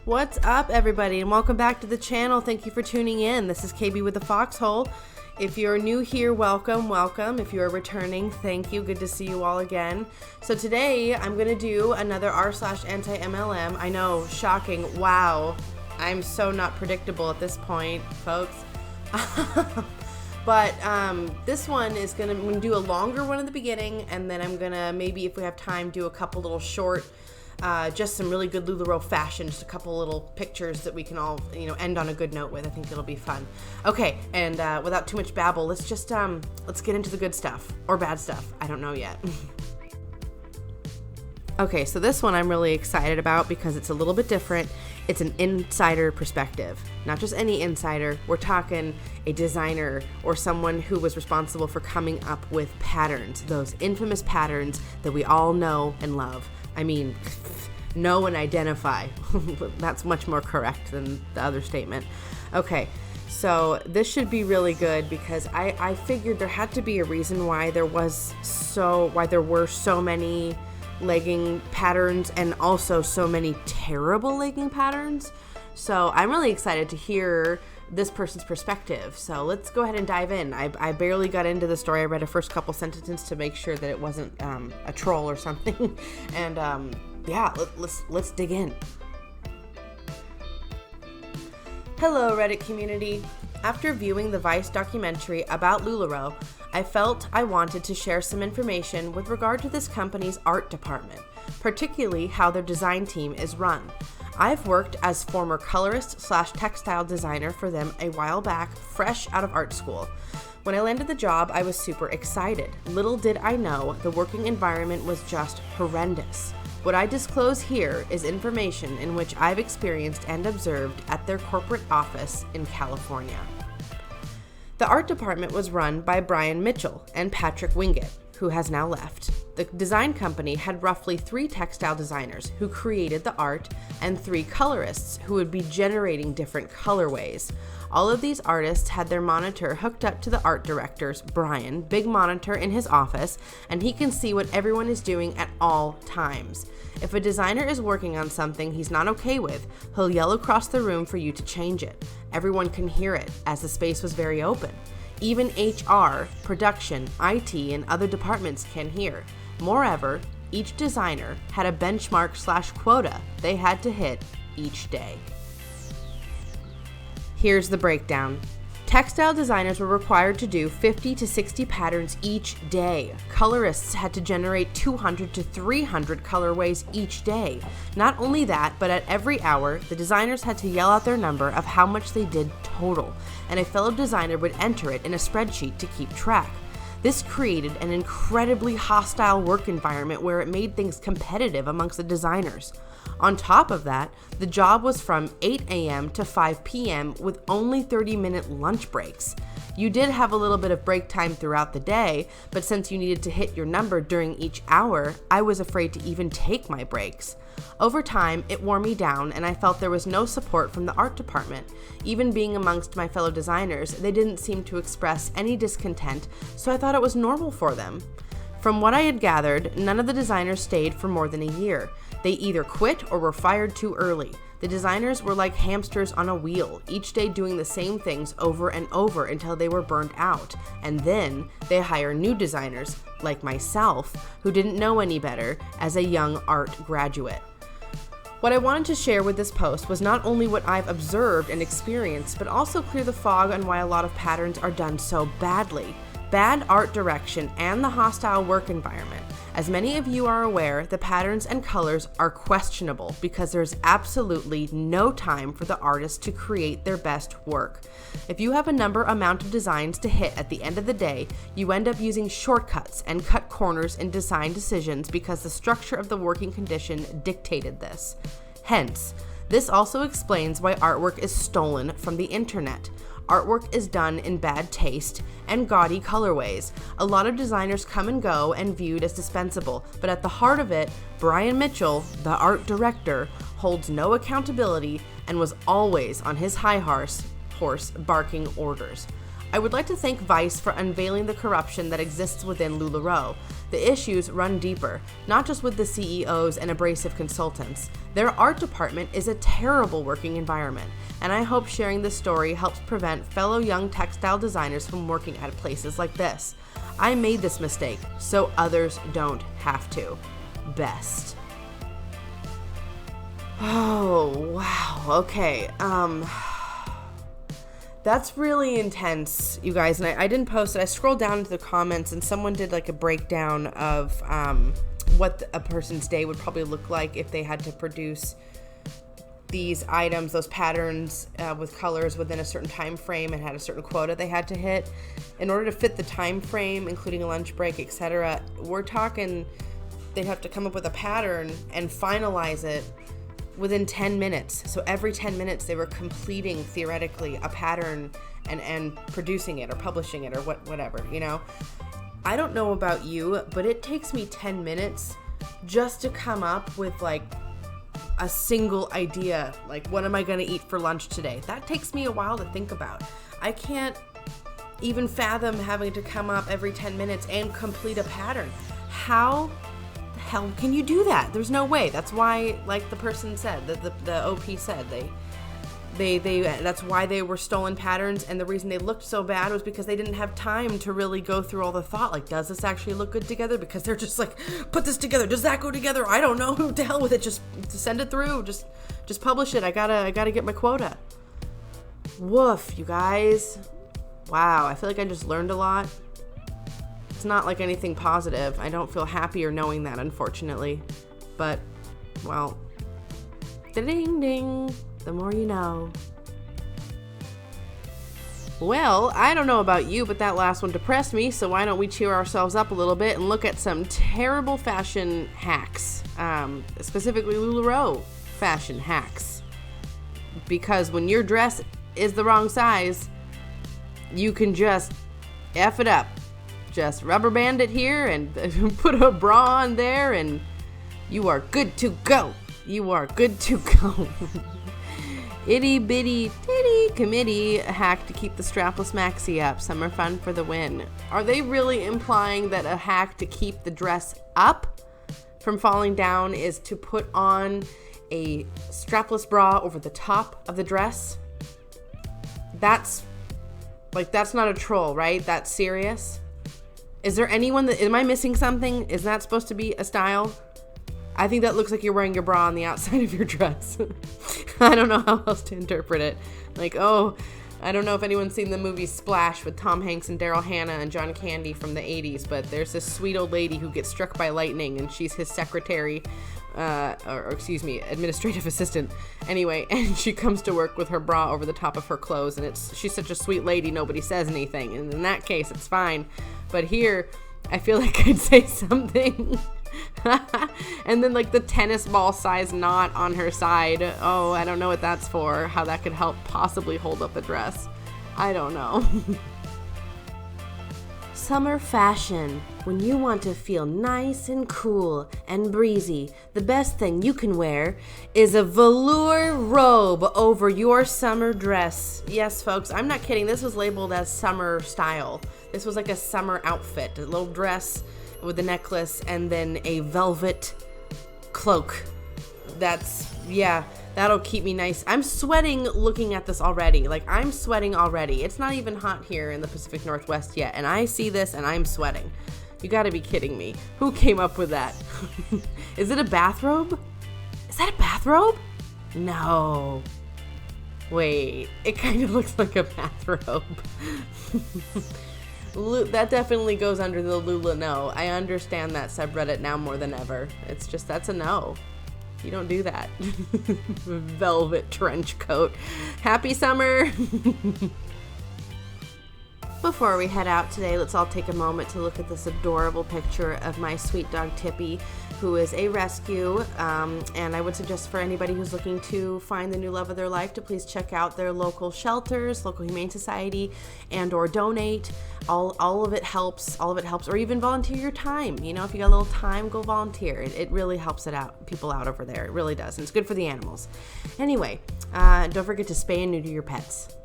What's up, everybody, and welcome back to the channel. Thank you for tuning in. This is KB with the Foxhole. If you're new here, welcome. If you're returning, thank you. Good to see you all again. So today I'm going to do another r/anti-MLM. I know, shocking. Wow. I'm so not predictable at this point, folks. But this one is I'm gonna do a longer one in the beginning, and then I'm gonna maybe, if we have time, do a couple little short, just some really good LuLaRoe fashion, just a couple little pictures that we can all, end on a good note with. I think it'll be fun. Okay, and without too much babble, let's just let's get into the good stuff or bad stuff. I don't know yet. Okay, so this one I'm really excited about because it's a little bit different. It's an insider perspective. Not just any insider. We're talking a designer or someone who was responsible for coming up with patterns, those infamous patterns that we all know and love. I mean, know and identify. That's much more correct than the other statement. Okay, so this should be really good because I figured there had to be a reason why there were so many legging patterns and also so many terrible legging patterns. So I'm really excited to hear this person's perspective. So let's go ahead and dive in. I barely got into the story. I read the first couple sentences to make sure that it wasn't a troll or something. And yeah, let's dig in. Hello, Reddit community. After viewing the Vice documentary about LuLaRoe, I felt I wanted to share some information with regard to this company's art department, particularly how their design team is run. I've worked as former colorist/textile designer for them a while back, fresh out of art school. When I landed the job, I was super excited. Little did I know the working environment was just horrendous. What I disclose here is information in which I've experienced and observed at their corporate office in California. The art department was run by Brian Mitchell and Patrick Wingett, who has now left. The design company had roughly 3 textile designers who created the art and 3 colorists who would be generating different colorways. All of these artists had their monitor hooked up to the art director's, Brian, big monitor in his office, and he can see what everyone is doing at all times. If a designer is working on something he's not okay with, he'll yell across the room for you to change it. Everyone can hear it, as the space was very open. Even HR, production, IT, and other departments can hear. Moreover, each designer had a benchmark/quota they had to hit each day. Here's the breakdown. Textile designers were required to do 50 to 60 patterns each day. Colorists had to generate 200 to 300 colorways each day. Not only that, but at every hour, the designers had to yell out their number of how much they did total, and a fellow designer would enter it in a spreadsheet to keep track. This created an incredibly hostile work environment where it made things competitive amongst the designers. On top of that, the job was from 8 a.m. to 5 p.m. with only 30-minute lunch breaks. You did have a little bit of break time throughout the day, but since you needed to hit your number during each hour, I was afraid to even take my breaks. Over time, it wore me down, and I felt there was no support from the art department. Even being amongst my fellow designers, they didn't seem to express any discontent, so I thought it was normal for them. From what I had gathered, none of the designers stayed for more than a year. They either quit or were fired too early. The designers were like hamsters on a wheel, each day doing the same things over and over until they were burned out. And then they hire new designers, like myself, who didn't know any better as a young art graduate. What I wanted to share with this post was not only what I've observed and experienced, but also clear the fog on why a lot of patterns are done so badly. Bad art direction and the hostile work environment. As many of you are aware, the patterns and colors are questionable because there's absolutely no time for the artist to create their best work. If you have a amount of designs to hit at the end of the day, you end up using shortcuts and cut corners in design decisions because the structure of the working condition dictated this. Hence, this also explains why artwork is stolen from the internet. Artwork is done in bad taste and gaudy colorways. A lot of designers come and go and viewed as dispensable, but at the heart of it, Brian Mitchell, the art director, holds no accountability and was always on his high horse barking orders. I would like to thank Vice for unveiling the corruption that exists within LuLaRoe. The issues run deeper, not just with the CEOs and abrasive consultants. Their art department is a terrible working environment, and I hope sharing this story helps prevent fellow young textile designers from working at places like this. I made this mistake, so others don't have to. Best. Oh, wow. Okay. That's really intense, you guys. And I didn't post it. I scrolled down into the comments and someone did like a breakdown of what a person's day would probably look like if they had to produce these items, those patterns with colors within a certain time frame and had a certain quota they had to hit. In order to fit the time frame, including a lunch break, etc., we're talking they'd have to come up with a pattern and finalize it within 10 minutes. So every 10 minutes they were completing, theoretically, a pattern and producing it or publishing it or whatever, you know? I don't know about you, but it takes me 10 minutes just to come up with like a single idea. Like, what am I gonna eat for lunch today? That takes me a while to think about. I can't even fathom having to come up every 10 minutes and complete a pattern. How the hell can you do that? There's no way. That's why, like the person said, the OP said, that's why they were stolen patterns, and the reason they looked so bad was because they didn't have time to really go through all the thought, like, does this actually look good together? Because they're just like, put this together, does that go together? I don't know, to hell with it, just send it through, just publish it, I gotta get my quota. Woof, you guys. Wow, I feel like I just learned a lot. It's not like anything positive. I don't feel happier knowing that, unfortunately, but, well, ding ding. The more you know. Well, I don't know about you, but that last one depressed me, so why don't we cheer ourselves up a little bit and look at some terrible fashion hacks, specifically LuLaRoe fashion hacks. Because when your dress is the wrong size, you can just F it up. Just rubber band it here and put a bra on there and you are good to go. You are good to go. Itty bitty titty committee hack to keep the strapless maxi up. Summer fun for the win. Are they really implying that a hack to keep the dress up from falling down is to put on a strapless bra over the top of the dress? That's not a troll, right? That's serious. Is there anyone am I missing something? Is that supposed to be a style? I think that looks like you're wearing your bra on the outside of your dress. I don't know how else to interpret it. Like, oh, I don't know if anyone's seen the movie Splash with Tom Hanks and Daryl Hannah and John Candy from the 80s, but there's this sweet old lady who gets struck by lightning and she's his secretary, administrative assistant. Anyway, and she comes to work with her bra over the top of her clothes, and she's such a sweet lady, nobody says anything. And in that case, it's fine. But here, I feel like I'd say something. And then like the tennis ball size knot on her side. Oh, I don't know what that's for. How that could help possibly hold up the dress. I don't know. Summer fashion. When you want to feel nice and cool and breezy, the best thing you can wear is a velour robe over your summer dress. Yes, folks, I'm not kidding. This was labeled as summer style. This was like a summer outfit, a little dress with a necklace and then a velvet cloak. That'll keep me nice. I'm sweating looking at this already. Like, I'm sweating already. It's not even hot here in the Pacific Northwest yet, and I see this and I'm sweating. You gotta be kidding me. Who came up with that? Is it a bathrobe? Is that a bathrobe? No. Wait, it kind of looks like a bathrobe. That definitely goes under the Lula no. I understand that subreddit now more than ever. It's just, that's a no. You don't do that. Velvet trench coat. Happy summer. Before we head out today, let's all take a moment to look at this adorable picture of my sweet dog Tippy, who is a rescue, and I would suggest for anybody who's looking to find the new love of their life to please check out their local shelters, local humane society, and or donate. All of it helps, or even volunteer your time. You know, if you got a little time, go volunteer. It really helps people out over there. It really does, and it's good for the animals. Anyway, don't forget to spay and neuter your pets.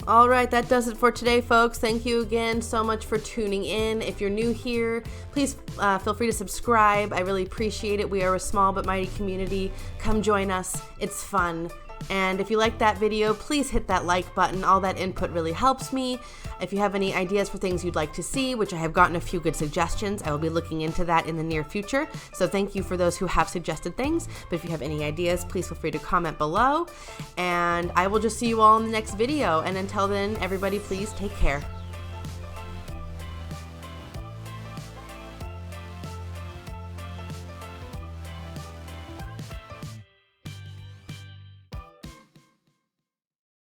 All right, that does it for today, folks. Thank you again so much for tuning in. If you're new here, please feel free to subscribe. I really appreciate it. We are a small but mighty community. Come join us. It's fun. And if you like that video, please hit that like button. All that input really helps me. If you have any ideas for things you'd like to see, which I have gotten a few good suggestions, I will be looking into that in the near future. So thank you for those who have suggested things. But if you have any ideas, please feel free to comment below. And I will just see you all in the next video. And until then, everybody, please take care.